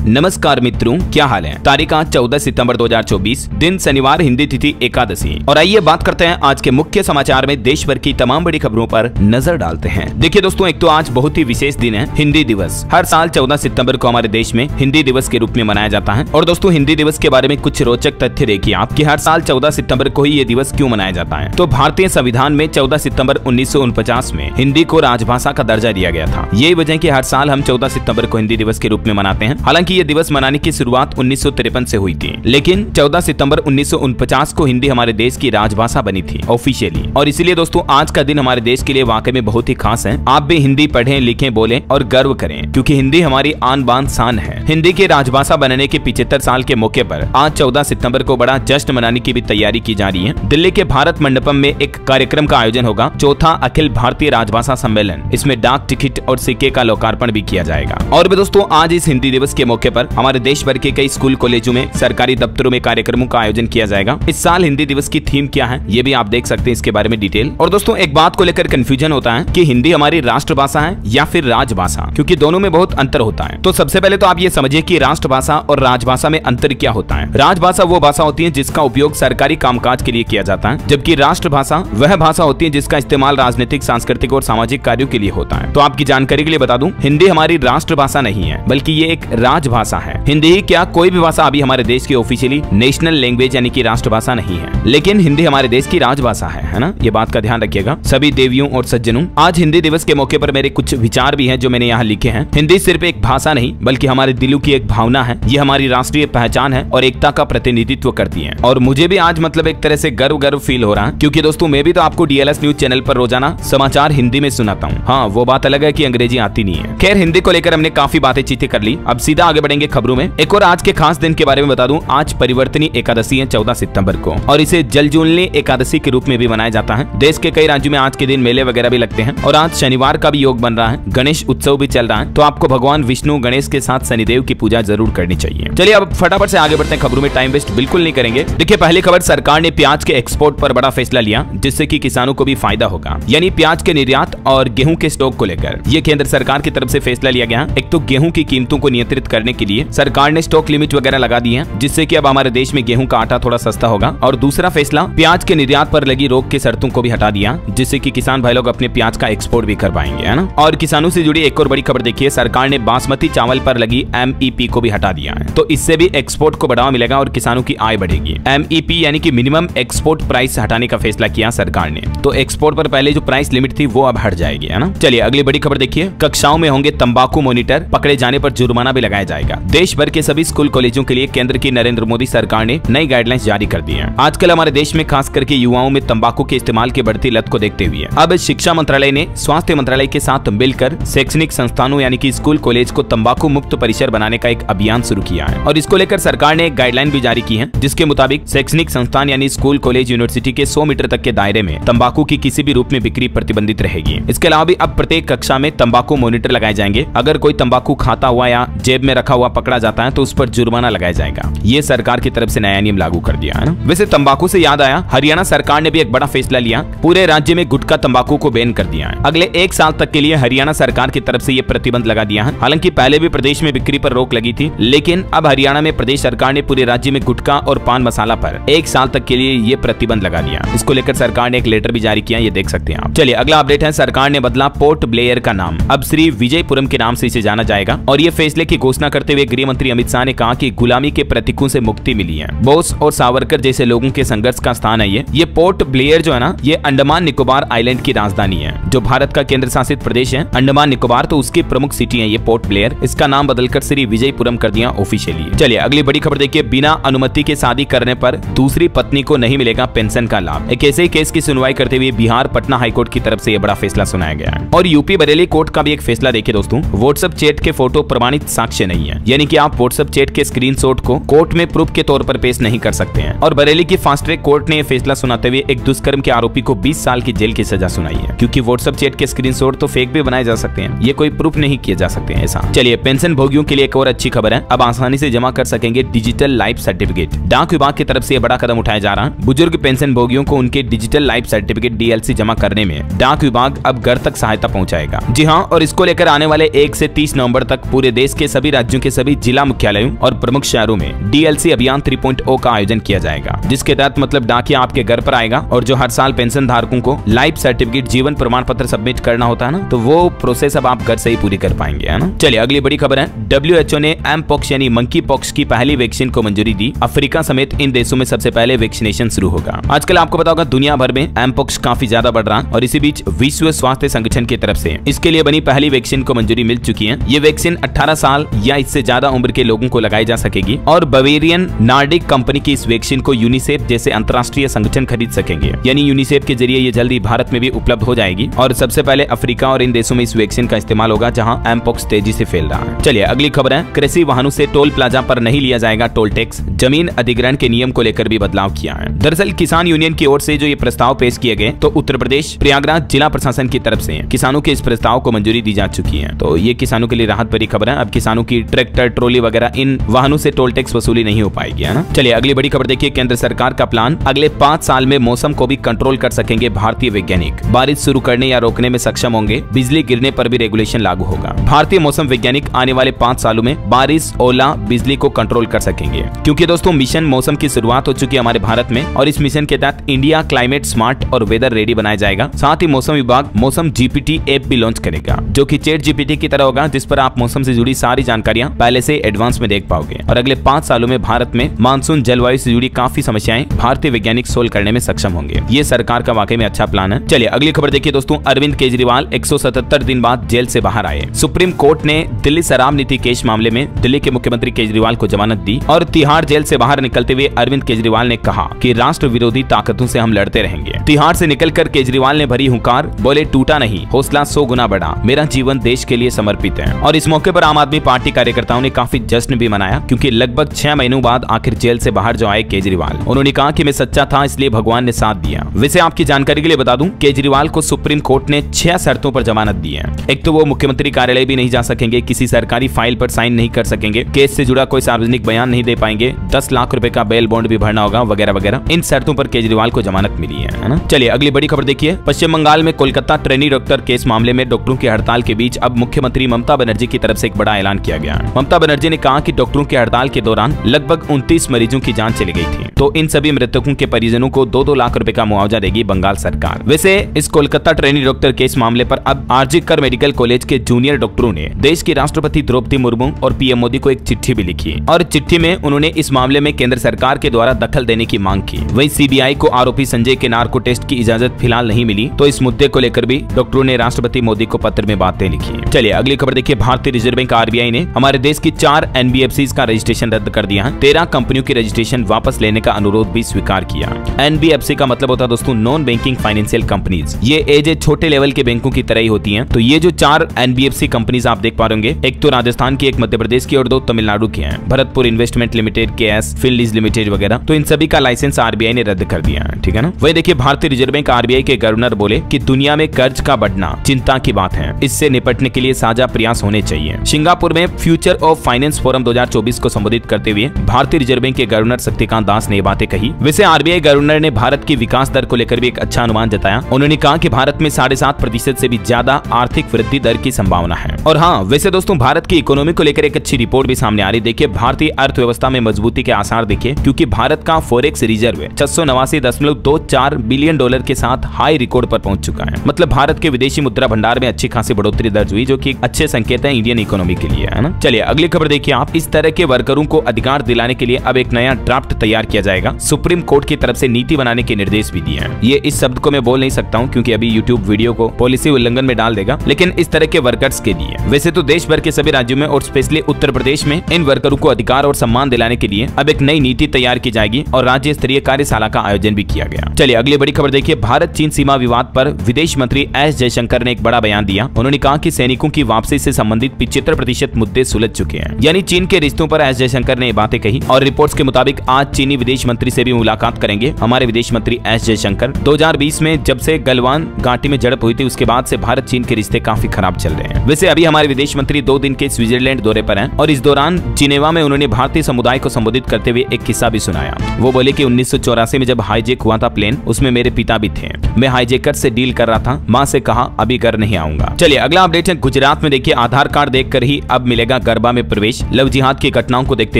नमस्कार मित्रों, क्या हाल है। तारीख आज 14 सितंबर 2024, दिन शनिवार, हिंदी तिथि एकादशी। और आइए बात करते हैं आज के मुख्य समाचार में देश भर की तमाम बड़ी खबरों पर नजर डालते हैं। देखिए दोस्तों, एक तो आज बहुत ही विशेष दिन है, हिंदी दिवस। हर साल 14 सितंबर को हमारे देश में हिंदी दिवस के रूप में मनाया जाता है। और दोस्तों, हिंदी दिवस के बारे में कुछ रोचक तथ्य देखिए आप कि हर साल 14 सितंबर को ही ये दिवस क्यों मनाया जाता है। तो भारतीय संविधान में 14 सितंबर 1949 में हिंदी को राजभाषा का दर्जा दिया गया था। यही वजह कि हर साल हम 14 सितंबर को हिंदी दिवस के रूप में मनाते हैं। हालांकि ये दिवस मनाने की शुरुआत 1953 से हुई थी, लेकिन 14 सितंबर 1949 को हिंदी हमारे देश की राजभाषा बनी थी ऑफिशियली। और इसीलिए दोस्तों, आज का दिन हमारे देश के लिए वाकई में बहुत ही खास है। आप भी हिंदी पढ़ें, लिखें, बोलें और गर्व करें, क्योंकि हिंदी हमारी आन बान शान है। हिंदी की राजभाषा बनने के 75 साल के मौके पर आज 14 सितंबर को बड़ा जश्न मनाने की भी तैयारी की जा रही है। दिल्ली के भारत मंडपम में एक कार्यक्रम का आयोजन होगा, चौथा अखिल भारतीय राजभाषा सम्मेलन। इसमें डाक टिकट और सिक्के का लोकार्पण भी किया जाएगा। और भी दोस्तों, आज इस हिंदी दिवस के मौके पर हमारे देश भर के कई स्कूल कॉलेजों में, सरकारी दफ्तरों में कार्यक्रमों का आयोजन किया जाएगा। इस साल हिंदी दिवस की थीम क्या है, ये भी आप देख सकते हैं इसके बारे में डिटेल। और दोस्तों, एक बात को लेकर कंफ्यूजन होता है कि हिंदी हमारी राष्ट्रभाषा है या फिर राजभाषा, क्योंकि दोनों में बहुत अंतर होता है। तो सबसे पहले तो आप ये समझिए कि राष्ट्रभाषा और राजभाषा में अंतर क्या होता है। राजभाषा वो भाषा होती है जिसका उपयोग सरकारी कामकाज के लिए किया जाता है, जबकि राष्ट्रभाषा वह भाषा होती है जिसका इस्तेमाल राजनीतिक, सांस्कृतिक और सामाजिक कार्यों के लिए होता है। तो आपकी जानकारी के लिए बता दूं, हिंदी हमारी राष्ट्रभाषा नहीं है, बल्कि ये एक राजभाषा है। हिंदी ही क्या, कोई भी भाषा अभी हमारे देश की ऑफिशियली नेशनल लैंग्वेज यानी कि राष्ट्रभाषा नहीं है, लेकिन हिंदी हमारे देश की राजभाषा है ना। ये बात का ध्यान रखिएगा सभी देवियों और सज्जनों। आज हिंदी दिवस के मौके पर मेरे कुछ विचार भी हैं जो मैंने यहाँ लिखे हैं। हिंदी सिर्फ एक भाषा नहीं, बल्कि हमारे दिलों की एक भावना है। ये हमारी राष्ट्रीय पहचान है और एकता का प्रतिनिधित्व करती है। और मुझे भी आज मतलब एक तरह से गर्व फील हो रहा है, क्योंकि दोस्तों मैं भी तो आपको DLS न्यूज चैनल पर रोजाना समाचार हिंदी में सुनाता हूँ। हाँ, वो बात अलग है कि अंग्रेजी आती नहीं है। खैर, हिंदी को लेकर हमने काफी बातें चीतें कर ली। अब सीधा आगे बढ़ेंगे खबरों में। एक और आज के खास दिन के बारे में बता दूं, आज परिवर्तनी एकादशी है 14 सितंबर को, और इसे जलजूलनी एकादशी के रूप में भी मनाया जाता है। देश के कई राज्यों में आज के दिन मेले वगैरह भी लगते हैं। और आज शनिवार का भी योग बन रहा है, गणेश उत्सव भी चल रहा है। तो आपको भगवान विष्णु गणेश के साथ शनिदेव की पूजा जरूर करनी चाहिए। चलिए अब फटाफट से आगे बढ़ते हैं खबरों में, टाइम वेस्ट बिल्कुल नहीं करेंगे। देखिए, पहली खबर, सरकार ने प्याज के एक्सपोर्ट पर बड़ा फैसला लिया, जिससे कि किसानों को भी फायदा होगा। यानी प्याज के निर्यात और गेहूं के स्टॉक को लेकर ये केंद्र सरकार की तरफ से फैसला लिया गया। एक तो गेहूं की कीमतों को नियंत्रित करने के लिए सरकार ने स्टॉक लिमिट वगैरह लगा दी है, जिससे कि अब हमारे देश में गेहूं का आटा थोड़ा सस्ता होगा। और दूसरा फैसला, प्याज के निर्यात पर लगी रोक की शर्तों को भी हटा दिया, जिससे कि किसान भाई लोग अपने प्याज का एक्सपोर्ट भी कर पाएंगे, है ना। और किसानों से जुड़ी एक और बड़ी खबर देखिए, सरकार ने बासमती चावल पर लगी MEP को भी हटा दिया है। तो इससे भी एक्सपोर्ट को बढ़ावा मिलेगा और किसानों की आय बढ़ेगी। MEP यानी कि मिनिमम एक्सपोर्ट प्राइस हटाने का फैसला किया सरकार ने। तो एक्सपोर्ट पर पहले जो प्राइस लिमिट थी वो अब हट जाएगी, है ना। चलिए अगली बड़ी खबर देखिए, कक्षाओं में होंगे तंबाकू मॉनिटर, पकड़े जाने पर जुर्माना भी लगाया जाएगा। देश भर के सभी स्कूल कॉलेजों के लिए केंद्र की नरेंद्र मोदी सरकार ने नई गाइडलाइंस जारी कर दी है। आजकल हमारे देश में खास करके युवाओं में तंबाकू के इस्तेमाल की बढ़ती लत को देखते हुए अब शिक्षा मंत्रालय ने स्वास्थ्य मंत्रालय के साथ मिलकर शैक्षणिक संस्थानों यानी कि स्कूल कॉलेज को तंबाकू मुक्त परिसर बनाने का एक अभियान शुरू किया है। और इसको लेकर सरकार ने एक गाइडलाइन भी जारी की है, जिसके मुताबिक शैक्षणिक संस्थान यानी स्कूल, कॉलेज, यूनिवर्सिटी के 100 मीटर तक के दायरे में तंबाकू की किसी भी रूप में बिक्री प्रतिबंधित रहेगी। इसके अलावा भी अब प्रत्येक कक्षा में तंबाकू मॉनिटर लगाए जाएंगे। अगर कोई तंबाकू खाता हुआ या जेब में रखा हुआ पकड़ा जाता है तो उस पर जुर्माना लगाया जाएगा। ये सरकार की तरफ से नया नियम लागू कर दिया है ना। वैसे तंबाकू से याद आया, हरियाणा सरकार ने भी एक बड़ा फैसला लिया, पूरे राज्य में गुटखा तंबाकू को बैन कर दिया है। अगले 1 साल तक के लिए हरियाणा सरकार की तरफ से ये प्रतिबंध लगा दिया है। हालांकि पहले भी प्रदेश में बिक्री पर रोक लगी थी, लेकिन अब हरियाणा में प्रदेश सरकार ने पूरे राज्य में गुटखा और पान मसाला पर 1 साल तक के लिए ये प्रतिबंध लगा दिया। इसको लेकर सरकार ने एक लेटर भी जारी किया, ये देख सकते हैं आप। चलिए अगला अपडेट है, सरकार ने बदला पोर्ट ब्लेयर का नाम, अब श्री विजयपुरम के नाम से इसे जाना जाएगा। और ये फैसले की घोषणा करते हुए गृह मंत्री अमित शाह ने कहा कि गुलामी के प्रतीकों से मुक्ति मिली है। बोस और सावरकर जैसे लोगों के संघर्ष का स्थान है ये पोर्ट ब्लेयर जो है ना, ये अंडमान निकोबार आइलैंड की राजधानी है, जो भारत का केंद्र शासित प्रदेश है अंडमान निकोबार। तो उसकी प्रमुख सिटी है ये पोर्ट ब्लेयर। इसका नाम बदलकर श्री विजयपुरम कर दिया ऑफिशियली। चलिए अगली बड़ी खबर देखिए, बिना अनुमति के शादी करने पर दूसरी पत्नी को नहीं मिलेगा पेंशन का लाभ। एक ऐसे ही केस की सुनवाई करते हुए बिहार पटना हाईकोर्ट की तरफ से यह बड़ा फैसला सुनाया गया है। और यूपी बरेली कोर्ट का भी एक फैसला देखिए दोस्तों, व्हाट्सएप चैट के फोटो प्रमाणित साक्ष्य नहीं है, यानी कि आप व्हाट्सएप चैट के स्क्रीनशॉट को कोर्ट में प्रूफ के तौर पर पेश नहीं कर सकते हैं। और बरेली की फास्ट ट्रैक कोर्ट ने यह फैसला सुनाते हुए एक दुष्कर्म के आरोपी को 20 साल की जेल की सजा सुनाई है, क्योंकि व्हाट्सएप चैट के स्क्रीनशॉट तो फेक भी बनाए जा सकते हैं, ये कोई प्रूफ नहीं किए जा सकते हैं ऐसा। चलिए पेंशन भोगियों के लिए एक और अच्छी खबर है, अब आसानी से जमा कर सकेंगे डिजिटल लाइफ सर्टिफिकेट। डाक विभाग की तरफ से बड़ा कदम उठाया जा रहा है। बुजुर्ग पेंशन भोगियों को उनके डिजिटल लाइफ सर्टिफिकेट DLC जमा करने में डाक विभाग अब घर तक सहायता पहुंचाएगा। जी हाँ, और इसको लेकर आने वाले 1 से 30 नवंबर तक पूरे देश के सभी राज्यों राज्यों के सभी जिला मुख्यालयों और प्रमुख शहरों में डीएलसी अभियान 3.0 का आयोजन किया जाएगा, जिसके तहत मतलब डाकिया आपके घर पर आएगा और जो हर साल पेंशन धारकों को लाइफ सर्टिफिकेट जीवन प्रमाण पत्र सबमिट करना होता है ना, तो वो प्रोसेस अब आप घर से ही पूरी कर पाएंगे, है ना। चलिए अगली बड़ी खबर है, WHO ने एम पॉक्स यानी मंकी पॉक्स की पहली वैक्सीन को मंजूरी दी। अफ्रीका समेत इन देशों में सबसे पहले वैक्सीनेशन शुरू होगा। आजकल आपको पता होगा दुनिया भर में एम पॉक्स काफी ज्यादा बढ़ रहा है और इसी बीच विश्व स्वास्थ्य संगठन की तरफ से इसके लिए बनी पहली वैक्सीन को मंजूरी मिल चुकी है। ये वैक्सीन 18 साल या इससे ज्यादा उम्र के लोगों को लगाई जा सकेगी और बवेरियन नॉर्डिक कंपनी की इस वैक्सीन को यूनिसेफ जैसे अंतर्राष्ट्रीय संगठन खरीद सकेंगे, यानी यूनिसेफ के जरिए ये जल्दी भारत में भी उपलब्ध हो जाएगी और सबसे पहले अफ्रीका और इन देशों में इस वैक्सीन का इस्तेमाल होगा जहां एम पॉक्स तेजी से फैल रहा है। चलिए अगली खबर है, कृषि वाहनों से टोल प्लाजा पर नहीं लिया जाएगा टोल टैक्स, जमीन अधिग्रहण के नियम को लेकर भी बदलाव किया है। दरअसल किसान यूनियन की ओर से जो ये प्रस्ताव पेश किए गए तो उत्तर प्रदेश प्रयागराज जिला प्रशासन की तरफ से किसानों के इस प्रस्ताव को मंजूरी दी जा चुकी है। तो ये किसानों के लिए राहत भरी खबर है। अब किसानों की ट्रैक्टर ट्रॉली वगैरह इन वाहनों से टोल टैक्स वसूली नहीं हो पाएगी, है ना। चलिए अगली बड़ी खबर देखिए, केंद्र सरकार का प्लान, अगले 5 साल में मौसम को भी कंट्रोल कर सकेंगे भारतीय वैज्ञानिक, बारिश शुरू करने या रोकने में सक्षम होंगे, बिजली गिरने पर भी रेगुलेशन लागू होगा। भारतीय मौसम वैज्ञानिक आने वाले 5 सालों में बारिश, ओला, बिजली को कंट्रोल कर सकेंगे, क्योंकि दोस्तों मिशन मौसम की शुरुआत हो चुकी है हमारे भारत में और इस मिशन के तहत इंडिया क्लाइमेट स्मार्ट और वेदर रेडी बनाया जाएगा। साथ ही मौसम विभाग मौसम जीपीटी ऐप भी लॉन्च करेगा, जो कि चैट जीपीटी की तरह होगा, जिस पर आप मौसम से जुड़ी सारी जानकारियां पहले से एडवांस में देख पाओगे। और अगले 5 सालों में भारत में मानसून जलवायु से जुड़ी काफी समस्याएं भारतीय वैज्ञानिक सोल्व करने में सक्षम होंगे। ये सरकार का वाकई में अच्छा प्लान है। चलिए अगली खबर देखिए दोस्तों, अरविंद केजरीवाल 177 दिन बाद जेल से बाहर आए। सुप्रीम कोर्ट ने दिल्ली शराब नीति केस मामले में दिल्ली के मुख्यमंत्री केजरीवाल को जमानत दी और तिहाड़ जेल से बाहर निकलते हुए अरविंद केजरीवाल ने कहा कि राष्ट्र विरोधी ताकतों से हम लड़ते रहेंगे। तिहाड़ से निकलकर केजरीवाल ने भरी हुंकार, बोले टूटा नहीं, हौसला 100 गुना बढ़ा, मेरा जीवन देश के लिए समर्पित है। और इस मौके पर आम आदमी पार्टी कार्यकर्ताओं ने काफी जश्न भी मनाया, क्योंकि लगभग 6 महीनों बाद आखिर जेल से बाहर जो आए केजरीवाल, उन्होंने कहा कि मैं सच्चा था इसलिए भगवान ने साथ दिया। वैसे आपकी जानकारी के लिए बता दूं, केजरीवाल को सुप्रीम कोर्ट ने 6 शर्तों पर जमानत दी है। एक तो वो मुख्यमंत्री कार्यालय भी नहीं जा सकेंगे, किसी सरकारी फाइल पर साइन नहीं कर सकेंगे, केस से जुड़ा कोई सार्वजनिक बयान नहीं दे पाएंगे, 10 लाख रुपए का बेल बॉन्ड भी भरना होगा वगैरह वगैरह। इन शर्तों पर केजरीवाल को जमानत मिली है ना। चलिए अगली बड़ी खबर देखिए, पश्चिम बंगाल में कोलकाता ट्रेनी डॉक्टर केस मामले में डॉक्टरों की हड़ताल के बीच अब मुख्यमंत्री ममता बनर्जी की तरफ से एक बड़ा ऐलान किया गया। ममता बनर्जी ने कहा कि डॉक्टरों की हड़ताल के दौरान लगभग 29 मरीजों की जान चली गई थी, तो इन सभी मृतकों के परिजनों को 2-2 लाख रुपए का मुआवजा देगी बंगाल सरकार। वैसे इस कोलकाता ट्रेनी डॉक्टर केस मामले पर अब आरजीकर मेडिकल कॉलेज के जूनियर डॉक्टरों ने देश की राष्ट्रपति द्रौपदी मुर्मू और पीएम मोदी को एक चिट्ठी भी लिखी और चिट्ठी में उन्होंने इस मामले में केंद्र सरकार के द्वारा दखल देने की मांग की। वहीं सीबीआई को आरोपी संजय के नार्को टेस्ट की इजाजत फिलहाल नहीं मिली, तो इस मुद्दे को लेकर भी डॉक्टरों ने राष्ट्रपति मोदी को पत्र में बातें लिखी। चलिए अगली खबर देखिए, भारतीय रिजर्व बैंक आरबीआई ने हमारे देश की 4 एनबीएफसीज का रजिस्ट्रेशन रद्द कर दिया है। 13 कंपनियों की रजिस्ट्रेशन वापस लेने का अनुरोध भी स्वीकार किया। एनबीएफसी का मतलब होता है दोस्तों नॉन बैंकिंग फाइनेंशियल कंपनीज। ये एज छोटे लेवल के बैंकों की तरह ही होती हैं। तो ये जो 4 एनबीएफसी कंपनीज आप देख पा रहे होंगे, एक तो राजस्थान की, एक मध्य प्रदेश की और 2 तमिलनाडु की हैं, Bharatpur investment limited, KS, Finlease limited वगैरह। तो इन सभी का लाइसेंस आरबीआई ने रद्द कर दिया है, ठीक है ना। वही देखिए, भारतीय रिजर्व बैंक आरबीआई के गवर्नर बोले कि दुनिया में कर्ज का बढ़ना चिंता की बात है, इससे निपटने के लिए साझा प्रयास होने चाहिए। सिंगापुर में फ्यूचर ऑफ फाइनेंस फोरम 2024 को संबोधित करते हुए भारतीय रिजर्व बैंक के गवर्नर शक्तिकांत दास ने ये बातें कही। वैसे आरबीआई गवर्नर ने भारत की विकास दर को लेकर भी एक अच्छा अनुमान जताया। उन्होंने कहा कि भारत में 7.5% से भी ज्यादा आर्थिक वृद्धि दर की संभावना है। और हाँ, वैसे दोस्तों भारत की इकोनॉमी को लेकर एक अच्छी रिपोर्ट भी सामने आ रही। देखिए, भारतीय अर्थव्यवस्था में मजबूती के आसार देखिए, क्योंकि भारत का फॉरेक्स रिजर्व 689.24 बिलियन डॉलर के साथ हाई रिकॉर्ड पर पहुंच चुका है। मतलब भारत के विदेशी मुद्रा भंडार में अच्छी खासी बढ़ोतरी दर्ज हुई, जो कि अच्छे संकेत है इंडियन इकोनॉमी के लिए, है ना। चलिए अगली खबर देखिए आप, इस तरह के वर्करों को अधिकार दिलाने के लिए अब एक नया ड्राफ्ट तैयार किया जाएगा। सुप्रीम कोर्ट की तरफ से नीति बनाने के निर्देश भी दिए हैं। ये इस शब्द को मैं बोल नहीं सकता हूँ क्योंकि अभी यूट्यूब वीडियो को पॉलिसी उल्लंघन में डाल देगा, लेकिन इस तरह के वर्कर्स के लिए वैसे तो देश भर के सभी राज्यों में और स्पेशली उत्तर प्रदेश में इन वर्करों को अधिकार और सम्मान दिलाने के लिए अब एक नई नीति तैयार की जाएगी और राज्य स्तरीय कार्यशाला का आयोजन भी किया गया। चलिए अगली बड़ी खबर देखिए, भारत चीन सीमा विवाद पर विदेश मंत्री एस जयशंकर ने एक बड़ा बयान दिया। उन्होंने कहा कि सैनिकों की वापसी से संबंधित 75% मुद्दे सुलझ चुके हैं। यानी चीन के रिश्तों पर एस जयशंकर ने बातें कही और रिपोर्ट्स के मुताबिक आज चीनी विदेश मंत्री से भी मुलाकात करेंगे हमारे विदेश मंत्री एस जयशंकर। 2020 में जब से गलवान घाटी में झड़प हुई थी, उसके बाद से भारत चीन के रिश्ते काफी खराब चल रहे हैं। वैसे अभी हमारे विदेश मंत्री 2 दिन के स्विट्जरलैंड दौरे पर हैं और इस दौरान जिनेवा में उन्होंने भारतीय समुदाय को संबोधित करते हुए एक किस्सा भी सुनाया। वो बोले कि 1984 में जब हाईजैक हुआ था प्लेन, उसमें मेरे पिता भी थे। मैं हाईजैकर से डील कर रहा था, माँ से कहा अभी घर नहीं आऊंगा। चलिए अगला अपडेट है, गुजरात में देखिए आधार कार्ड देखकर ही अब मिलेगा गरबा में प्रवेश, लव जिहाद की घटनाओं को देखते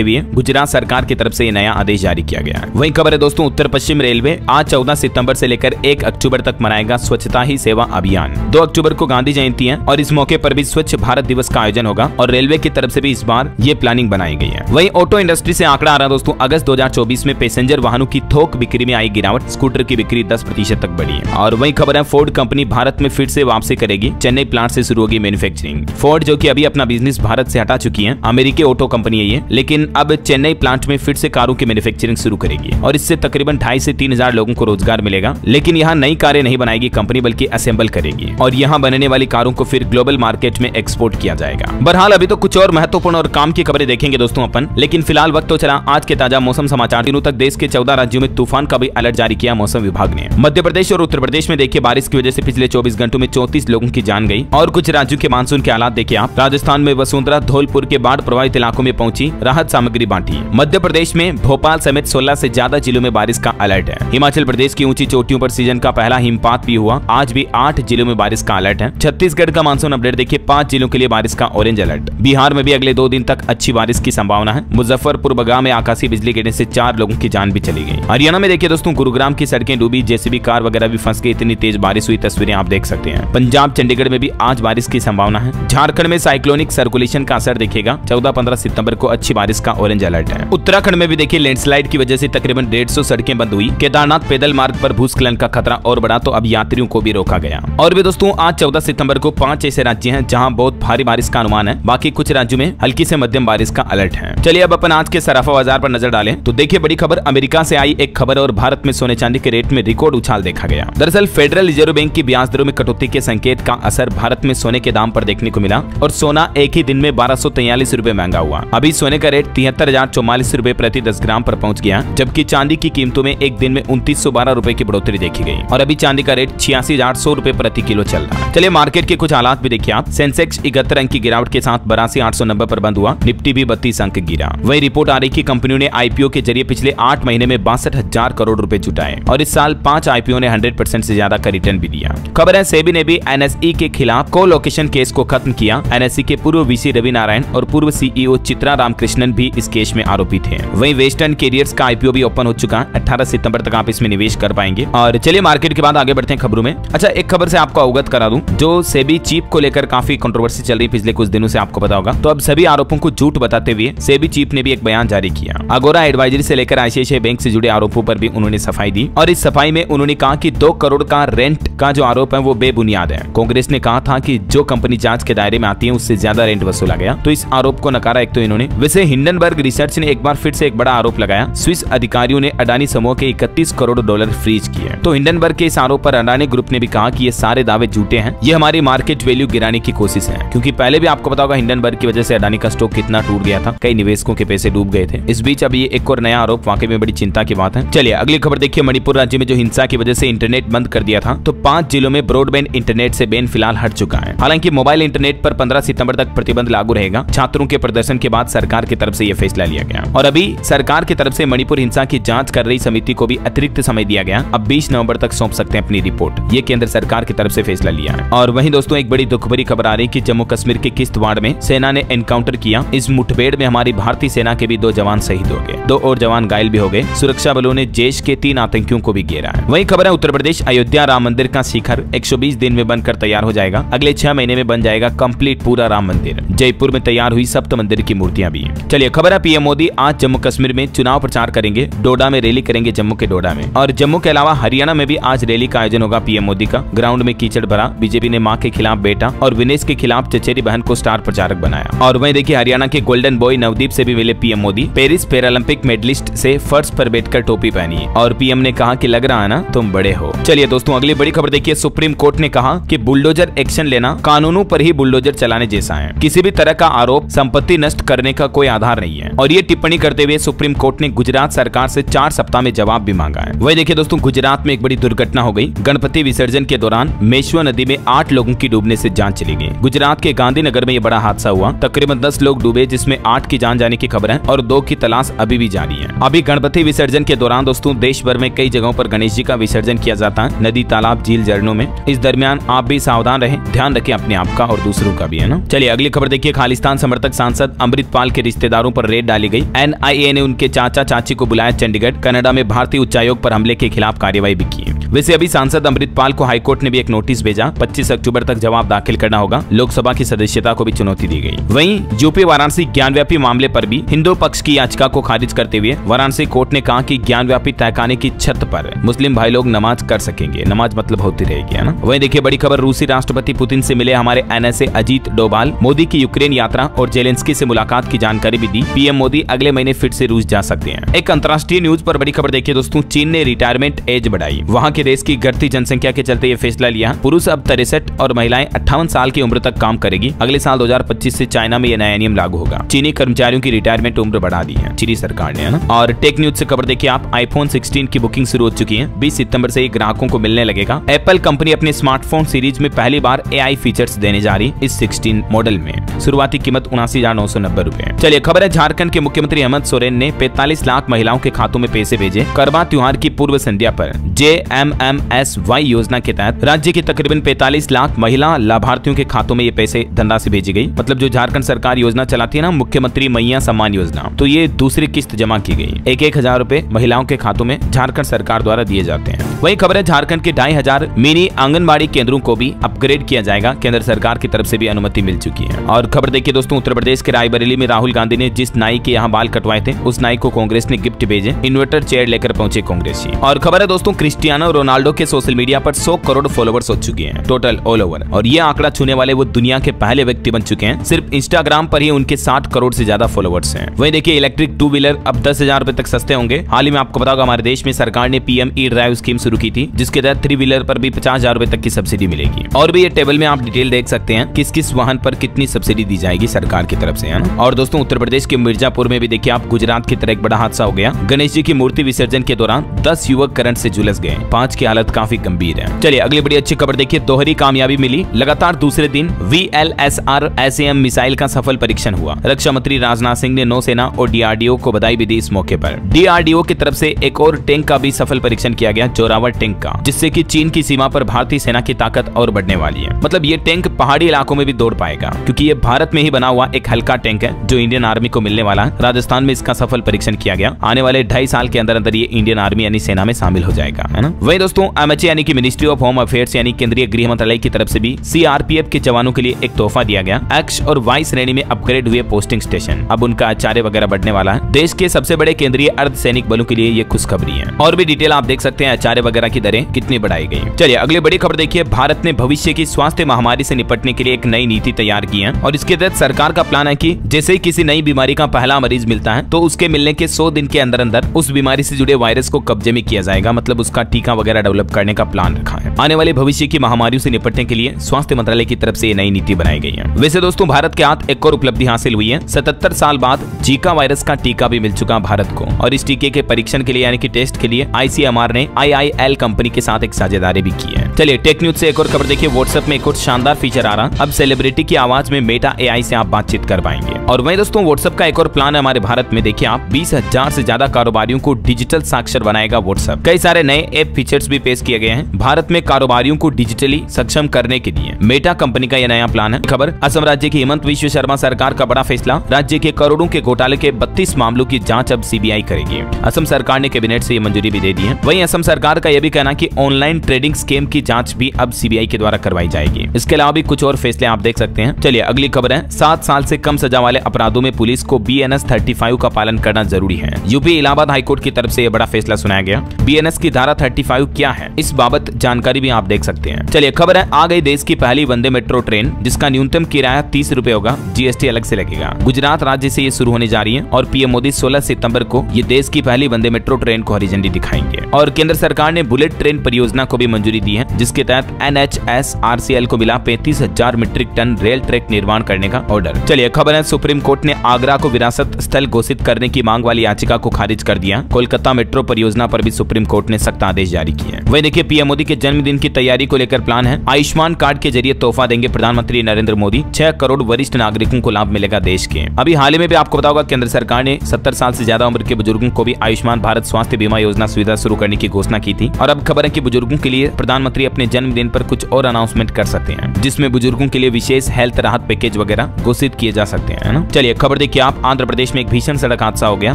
हुए गुजरात सरकार की तरफ से नया आदेश जारी किया गया। वही खबर है दोस्तों, उत्तर पश्चिम रेलवे आज 14 सितंबर से लेकर 1 अक्टूबर तक मनाएगा स्वच्छता ही सेवा अभियान। 2 अक्टूबर को गांधी जयंती है और इस मौके पर भी स्वच्छ भारत दिवस का आयोजन होगा और रेलवे की तरफ से भी इस बार ये प्लानिंग बनाई गई है। वही ऑटो इंडस्ट्री से आंकड़ा आ रहा दोस्तों, अगस्त 2024 में पैसेंजर वाहनों की थोक बिक्री में आई गिरावट, स्कूटर की बिक्री 10% तक बढ़ी है। और वही खबर है, फोर्ड कंपनी भारत में फिर से वापसी करेगी, चेन्नई प्लांट से शुरू होगी मैन्युफैक्चरिंग। फोर्ड जो कि अभी अपना बिजनेस भारत से हटा चुकी है, अमेरिकी ऑटो कंपनी है ये, लेकिन अब चेन्नई प्लांट में फिर से कारों की मैन्युफैक्चरिंग शुरू करेगी और इससे तकरीबन 2,500 से 3,000 लोगों को रोजगार मिलेगा। लेकिन यहाँ नई कारें नहीं बनाएगी कंपनी, बल्कि असेंबल करेगी और यहाँ बनने वाली कारों को फिर ग्लोबल मार्केट में एक्सपोर्ट किया जाएगा। बहरहाल अभी तो कुछ और महत्वपूर्ण और काम की खबरें देखेंगे दोस्तों अपन, लेकिन फिलहाल वक्त तो चला आज के ताजा मौसम समाचार। दिनों तक देश के 14 राज्यों में तूफान का भी अलर्ट जारी किया मौसम विभाग ने। मध्य प्रदेश और उत्तर प्रदेश में देखिए बारिश की वजह से पिछले 24 घंटों में 34 लोगों की जान गई। और कुछ राज्यों के मानसून के हालात देखिए आप, राजस्थान में वसुंधरा धौलपुर के बाढ़ प्रभावित इलाकों में पहुंची, राहत सामग्री बांटी। मध्य प्रदेश में भोपाल समेत 16 से ज्यादा जिलों में बारिश का अलर्ट है। हिमाचल प्रदेश की ऊंची चोटियों पर सीजन का पहला हिमपात भी हुआ, आज भी 8 जिलों में बारिश का अलर्ट है। छत्तीसगढ़ का मानसून अपडेट देखिए, 5 जिलों के लिए बारिश का ऑरेंज अलर्ट। बिहार में भी अगले 2 दिन तक अच्छी बारिश की संभावना है। मुजफ्फरपुर बगहा में आकाशीय बिजली गिरने से 4 लोगों की जान भी चली गई। हरियाणा में देखिए दोस्तों, गुरुग्राम की सड़कें डूबी, जेसीबी कार वगैरह भी फंस गई, इतनी तेज बारिश हुई, तस्वीरें आप देख सकते हैं। पंजाब चंडीगढ़ में भी आज बारिश की संभावना है। झारखंड में साइक्लोनिक सर्कुलेशन का असर दिखेगा, 14-15 सितंबर को अच्छी बारिश का ऑरेंज अलर्ट है। उत्तराखंड में भी देखिए लैंडस्लाइड की वजह से तकरीबन 150 सड़कें बंद हुई। केदारनाथ पैदल मार्ग पर भूस्खलन का खतरा और बढ़ा, तो अब यात्रियों को भी रोका गया। और भी दोस्तों, आज 14 सितंबर को 5 ऐसे राज्य हैं जहां बहुत भारी बारिश का अनुमान है, बाकी कुछ राज्यों में हल्की से मध्यम बारिश का अलर्ट है। चलिए अब अपन आज के सराफा बाजार पर नजर डालें तो देखिए बड़ी खबर, अमेरिका से आई एक खबर और भारत में सोने चांदी के रेट में रिकॉर्ड उछाल देखा गया। दरअसल फेडरल रिजर्व बैंक की ब्याज दरों में कटौती के संकेत का असर भारत में सोने के दाम पर देखने को मिला और सोना एक ही दिन में 1243 रुपए महंगा हुआ। अभी सोने का रेट 73,044 रुपए प्रति 10 ग्राम पर पहुंच गया, जबकि चांदी की कीमतों में एक दिन में 2912 रुपए की बढ़ोतरी देखी गई और अभी चांदी का रेट 86,800 रुपए प्रति किलो चल रहा है। चलिए मार्केट के कुछ हालात भी देखिए आप। सेंसेक्स 71 अंक की गिरावट के साथ 82,890 पर बंद हुआ, निफ्टी भी 32 अंक गिरा। वही रिपोर्ट आ रही कि कंपनियों ने आईपीओ के जरिए पिछले 8 महीने में 62,000 करोड़ रुपए जुटाए और इस साल 5 आईपीओ ने 100% से ज्यादा का रिटर्न भी दिया। खबर है, सेबी ने भी एनएसई के खिलाफ कोलोकेशन केस को खत्म किया। एनएसई के पूर्व वीसी रवि नारायण और पूर्व सीईओ चित्रा रामकृष्णन भी इस केस में आरोपी थे। वहीं वेस्टर्न कैरियर्स का आईपीओ भी ओपन हो चुका है, 18 सितंबर तक आप इसमें निवेश कर पाएंगे। और चलिए मार्केट के बाद आगे बढ़ते हैं खबरों में। अच्छा, एक खबर से आपको अवगत करा दूं, जो सेबी चीफ को लेकर काफी कंट्रोवर्सी चल रही पिछले कुछ दिनों से, आपको पता होगा। तो अब सभी आरोपों को झूठ बताते हुए सेबी चीफ ने भी एक बयान जारी किया। अगोरा एडवाइजरी से लेकर आईसीआईसीआई बैंक से जुड़े आरोपों पर भी उन्होंने सफाई दी और इस सफाई में उन्होंने कहा कि 2 करोड़ का रेंट का जो आरोप है वो बेबुनियाद है। कांग्रेस ने कहा था कि जो कंपनी जांच के दायरे में आती है उससे ज्यादा रेंट वसूला गया, तो इस आरोप को नकारा एक तो इन्होंने। वैसे हिंडनबर्ग रिसर्च ने एक बार फिर से एक बड़ा आरोप लगाया, स्विस अधिकारियों ने अडानी समूह के 31 करोड़ डॉलर फ्रीज किए। तो हिंडनबर्ग के इस आरोप पर अडानी ग्रुप ने भी कहा कि ये सारे दावे झूठे हैं, ये हमारी मार्केट वैल्यू गिराने की कोशिश है, क्योंकि पहले भी आपको पता होगा हिंडनबर्ग की वजह से अडानी का स्टॉक कितना टूट गया था, कई निवेशकों के पैसे डूब गए थे। इस बीच अब ये एक और नया आरोप वाकई में बड़ी चिंता की बात है। चलिए अगली खबर देखिए, मणिपुर राज्य में जो हिंसा की वजह से इंटरनेट बंद कर दिया था, तो 5 जिलों में ब्रॉडबैंड इंटरनेट से बैन फिलहाल हट चुका है। हालांकि मोबाइल इंटरनेट पर 15 सितंबर तक प्रतिबंध लागू रहेगा। छात्रों के प्रदर्शन के बाद सरकार की तरफ से यह फैसला लिया गया और अभी सरकार की तरफ से मणिपुर हिंसा की जांच कर रही समिति को भी अतिरिक्त समय दिया गया। अब 20 नवंबर तक सौंप सकते हैं अपनी रिपोर्ट, ये केंद्र सरकार की तरफ से फैसला लिया है। और वहीं दोस्तों एक बड़ी दुख भरी खबर आ रही है कि जम्मू कश्मीर के किश्तवाड़ में सेना ने एनकाउंटर किया। इस मुठभेड़ में हमारी भारतीय सेना के भी 2 जवान शहीद हो गए, 2 और जवान घायल भी हो गए। सुरक्षा बलों ने जैश के 3 आतंकियों को भी घेरा है। वहीं खबर है, उत्तर प्रदेश अयोध्या राम मंदिर का शिखर 120 दिन में बनकर तैयार हो जाएगा। अगले 6 महीने में बन जाएगा कंप्लीट पूरा राम मंदिर। जयपुर में तैयार हुई सप्त मंदिर की मूर्तियां भी। चलिए खबर है, पीएम मोदी आज जम्मू कश्मीर में चुनाव प्रचार करेंगे। डोडा में रैली करेंगे, जम्मू के डोडा में। और जम्मू के अलावा हरियाणा में भी आज रैली का आयोजन होगा पीएम मोदी का। ग्राउंड में कीचड़ भरा, बीजेपी ने मां के खिलाफ बेटा और विनेश के खिलाफ चचेरी बहन को स्टार प्रचारक बनाया। और वहीं देखिए हरियाणा के गोल्डन बॉय नवदीप से भी मिले PM Modi. Paris Paralympic medalist से फर्श पर बैठकर टोपी पहनी और पीएम ने कहा कि लग रहा है ना तुम बड़े हो। चलिए दोस्तों अगली बड़ी खबर देखिए, सुप्रीम कोर्ट ने कहा कि बुलडोजर एक्शन लेना कानूनों पर ही बुलडोजर चलाने जैसा है। किसी भी तरह का आरोप संपत्ति नष्ट करने का कोई आधार नहीं है। और ये टिप्पणी करते हुए सुप्रीम कोर्ट ने गुजरात सरकार से 4 सप्ताह में जवाब भी मांगा है। वही देखिए दोस्तों, गुजरात में एक बड़ी दुर्घटना हो गई। गणपति विसर्जन के दौरान मेश्वा नदी में 8 लोगों की डूबने से जान चली गई। गुजरात के गांधीनगर में ये बड़ा हादसा हुआ। तकरीबन 10 लोग डूबे, जिसमें 8 की जान जाने की खबर है और 2 की तलाश अभी भी जारी है। अभी गणपति विसर्जन के दौरान दोस्तों देश भर में कई जगहों पर गणेश जी का विसर्जन किया जाता है। नदी, तालाब, झील झरनों में। इस दरमियान आप भी सावधान रहें, ध्यान रखें अपने आप का और दूसरों का भी, है ना। चलिए अगली खबर देखिए। खालिस्तान समर्थक सांसद अमृतपाल के रिश्तेदारों पर रेड डाली गई। NIA ने उनके चाचा चाची को बुलाया चंडीगढ़। कनाडा में भारतीय उच्चायोग पर हमले के खिलाफ कार्रवाई भी की। वैसे अभी सांसद अमृतपाल को हाईकोर्ट ने भी एक नोटिस भेजा। 25 अक्टूबर तक जवाब दाखिल करना होगा। लोकसभा की सदस्यता को भी चुनौती दी गई। वहीं यूपी वाराणसी ज्ञानव्यापी मामले पर भी हिंदू पक्ष की याचिका को खारिज करते हुए वाराणसी कोर्ट ने कहा कि ज्ञानव्यापी तहखाने की छत पर मुस्लिम भाई लोग नमाज कर सकेंगे। नमाज मतलब होती रहेगी, है ना। वहीं देखिए बड़ी खबर, रूसी राष्ट्रपति पुतिन से मिले हमारे NSA अजीत डोभाल। मोदी की यूक्रेन यात्रा और जेलेंस्की से मुलाकात की जानकारी भी दी। PM मोदी अगले महीने फिर से रूस जा सकते हैं। एक अंतर्राष्ट्रीय न्यूज पर बड़ी खबर देखिए दोस्तों। चीन ने रिटायरमेंट एज बढ़ाई। वहाँ के देश की घटती जनसंख्या के चलते ये फैसला लिया। पुरुष अब 63 और महिलाएं 58 साल की उम्र तक काम करेगी। अगले साल 2025 से चाइना में यह नया नियम लागू होगा। चीनी कर्मचारियों की रिटायरमेंट उम्र बढ़ा दी है चीनी सरकार ने, है ना। और टेक न्यूज से खबर देखिए आप। iPhone 16 की बुकिंग शुरू हो चुकी है। 20 सितंबर से ग्राहकों को मिलने लगेगा। एप्पल कंपनी अपने स्मार्टफोन सीरीज में पहली बार AI फीचर्स देने जा रही इस 16 मॉडल में। शुरुआती कीमत 79,990 रुपए। चलिए खबर है, झारखंड के मुख्यमंत्री हेमंत सोरेन ने 45 लाख महिलाओं के खातों में पैसे भेजे। करवा त्योहार की पूर्व संध्या पर JMMSY योजना के तहत राज्य के तकरीबन 45 लाख महिला लाभार्थियों के खातों में ये पैसे धनराशि भेजी गई। मतलब जो झारखंड सरकार योजना चलाती है ना, मुख्यमंत्री मैया सम्मान योजना, तो ये दूसरी किस्त जमा की गई। 1,000 रुपए महिलाओं के खातों में झारखंड सरकार द्वारा दिए जाते हैं। वही खबर है, झारखंड के 2,500 मिनी आंगनबाड़ी केंद्रों को भी अपग्रेड किया जाएगा। केंद्र सरकार की तरफ से भी अनुमति मिल चुकी है। और खबर देखिए दोस्तों, उत्तर प्रदेश के रायबरेली में राहुल गांधी ने जिस नाई के यहाँ बाल कटवाए थे उस नाई को कांग्रेस ने गिफ्ट भेजे। इन्वर्टर चेयर लेकर पहुंचे कांग्रेसी। और खबर है दोस्तों, क्रिस्टियानो रोनाल्डो के सोशल मीडिया पर 100 करोड़ फॉलोवर्स हो चुके हैं टोटल ऑल ओवर। और ये आंकड़ा छूने वाले वो दुनिया के पहले व्यक्ति बन चुके हैं। सिर्फ इंस्टाग्राम पर ही उनके 60 करोड़ से ज्यादा फॉलोवर्स हैं। वहीं देखिए इलेक्ट्रिक 2 व्हीलर अब 10,000 रुपए तक सस्ते होंगे। हाल ही में आपको बताओगे हमारे देश में सरकार ने PM E-ड्राइव स्कीम शुरू की थी, जिसके तहत 3 व्हीलर पर भी 50,000 रुपए तक की सब्सिडी मिलेगी। और भी ये टेबल में आप डिटेल देख सकते हैं किस किस वाहन पर कितनी सब्सिडी दी जाएगी सरकार की तरफ से, है ना। और दोस्तों उत्तर प्रदेश के मिर्जापुर में भी देखिए आप, गुजरात की तरह एक बड़ा हादसा हो गया। गणेश जी की मूर्ति विसर्जन के दौरान 10 युवक करंट से झुलस गए। 5 की हालत काफी गंभीर है। चलिए अगली बड़ी अच्छी खबर देखिए, दोहरी कामयाबी मिली। लगातार दूसरे दिन VLSR SAM मिसाइल का सफल परीक्षण हुआ। रक्षा मंत्री राजनाथ सिंह ने नौसेना और DRDO को बधाई भी दी इस मौके पर। DRDO की तरफ से एक और टैंक का भी सफल परीक्षण किया गया, जोरावर टैंक का, जिससे कि चीन की सीमा पर भारतीय सेना की ताकत और बढ़ने वाली है। मतलब ये टैंक पहाड़ी इलाकों में भी दौड़ पाएगा, क्योंकि ये भारत में ही बना हुआ एक हल्का टैंक है जो इंडियन आर्मी को मिलने वाला है। राजस्थान में इसका सफल परीक्षण किया गया। आने वाले 2.5 साल के अंदर अंदर ये इंडियन आर्मी यानी सेना में शामिल हो जाएगा, है ना। वही दोस्तों MHA यानी कि मिनिस्ट्री ऑफ होम अफेयर्स यानी केंद्रीय गृह मंत्रालय की तरफ से भी CRPF के जवानों के लिए एक तोहफा दिया गया। X और Y श्रेणी में अपग्रेड हुए पोस्टिंग स्टेशन। अब उनका आचार्य वगैरह बढ़ने वाला है। देश के सबसे बड़े केंद्रीय अर्धसैनिक बलों के लिए ये खुशखबरी है। और भी डिटेल आप देख सकते हैं आचार्य वगैरह की दरें कितनी बढ़ाई गई। चलिए अगली बड़ी खबर देखिए, भारत ने भविष्य की स्वास्थ्य महामारी से निपटने के लिए एक नई नीति तैयार की है। और इसके तहत सरकार का प्लान है कि जैसे ही किसी नई बीमारी का पहला मरीज मिलता है तो उसके मिलने के 100 दिन के अंदर अंदर उस बीमारी से जुड़े वायरस को कब्जे में किया जाएगा। मतलब उसका टीका वगैरह डेवलप करने का प्लान रखा है। आने वाले भविष्य की महामारियों से निपटने के लिए स्वास्थ्य मंत्रालय की तरफ से ये नई नीति बनाई गई है। वैसे दोस्तों भारत के हाथ एक और उपलब्धि हासिल हुई है। 77 साल बाद जीका वायरस का टीका भी मिल चुका भारत को। और इस टीके के परीक्षण के लिए यानी कि टेस्ट के लिए ICMR ने IIL कंपनी के साथ एक साझेदारी भी की है। चलिए टेक न्यूज से एक और खबर देखिए, व्हाट्सएप में एक और शानदार फीचर आ रहा। अब सेलिब्रिटी की आवाज में मेटा AI से आप बातचीत कर पाएंगे। और वहीं दोस्तों व्हाट्सएप का एक और प्लान है हमारे भारत में। देखिए आप 20,000 से ज्यादा कारोबारियों को डिजिटल साक्षर बनाएगा व्हाट्सएप। कई सारे नए ऐप फीचर्स भी पेश किए गए हैं भारत में कारोबारियों को डिजिटली सक्षम करने के लिए। मेटा कंपनी का यह नया प्लान है। खबर, असम राज्य की हेमंत विश्व शर्मा सरकार का बड़ा फैसला। राज्य के करोड़ों के घोटाले के 32 मामलों की जांच अब CBI करेगी। असम सरकार ने कैबिनेट से ये मंजूरी भी दे दी है। वहीं असम सरकार का यह भी कहना कि ऑनलाइन ट्रेडिंग स्कैम की जांच भी अब CBI के द्वारा करवाई जाएगी। इसके अलावा भी कुछ और फैसले आप देख सकते हैं। चलिए अगली खबर है, 7 साल से कम सजा वाले अपराधों में पुलिस को BNS 35 का पालन करना जरूरी है। यूपी इलाहाबाद हाईकोर्ट की तरफ से यह बड़ा फैसला सुनाया गया। BNS की धारा 35 क्या है, इस बाबत जानकारी भी आप देख सकते हैं। चलिए खबर है, आ गई देश की पहली वंदे मेट्रो ट्रेन, जिसका न्यूनतम किराया 30 रुपए होगा। GST अलग से लगेगा। गुजरात राज्य से ये शुरू होने जा रही है और PM मोदी 16 सितंबर को ये देश की पहली वंदे मेट्रो ट्रेन को हरी झंडी दिखाएंगे। और केंद्र सरकार ने बुलेट ट्रेन परियोजना को भी मंजूरी दी है, जिसके तहत NHSRCL को मिला 35,000 मीट्रिक टन रेल ट्रैक निर्माण करने का ऑर्डर। चलिए खबर है, सुप्रीम कोर्ट ने आगरा को विरासत स्थल घोषित करने की मांग वाली याचिका को खारिज कर दिया। कोलकाता मेट्रो परियोजना पर भी सुप्रीम कोर्ट ने सख्त आदेश जारी किए। वही देखिए PM मोदी के जन्म जन्मदिन की तैयारी को लेकर प्लान है। आयुष्मान कार्ड के जरिए तोहफा देंगे प्रधानमंत्री नरेंद्र मोदी। 6 करोड़ वरिष्ठ नागरिकों को लाभ मिलेगा देश के। अभी हाल ही में भी आपको पता होगा केंद्र सरकार ने 70 साल से ज्यादा उम्र के बुजुर्गों को भी आयुष्मान भारत स्वास्थ्य बीमा योजना सुविधा शुरू करने की घोषणा की थी। और अब खबर है कि बुजुर्गों के लिए प्रधानमंत्री अपने जन्मदिन पर कुछ और अनाउंसमेंट कर सकते हैं, जिसमें बुजुर्गों के लिए विशेष हेल्थ राहत पैकेज वगैरह घोषित किए जा सकते हैं, है ना। चलिए खबर देखिए आप, आंध्र प्रदेश में एक भीषण सड़क हादसा हो गया।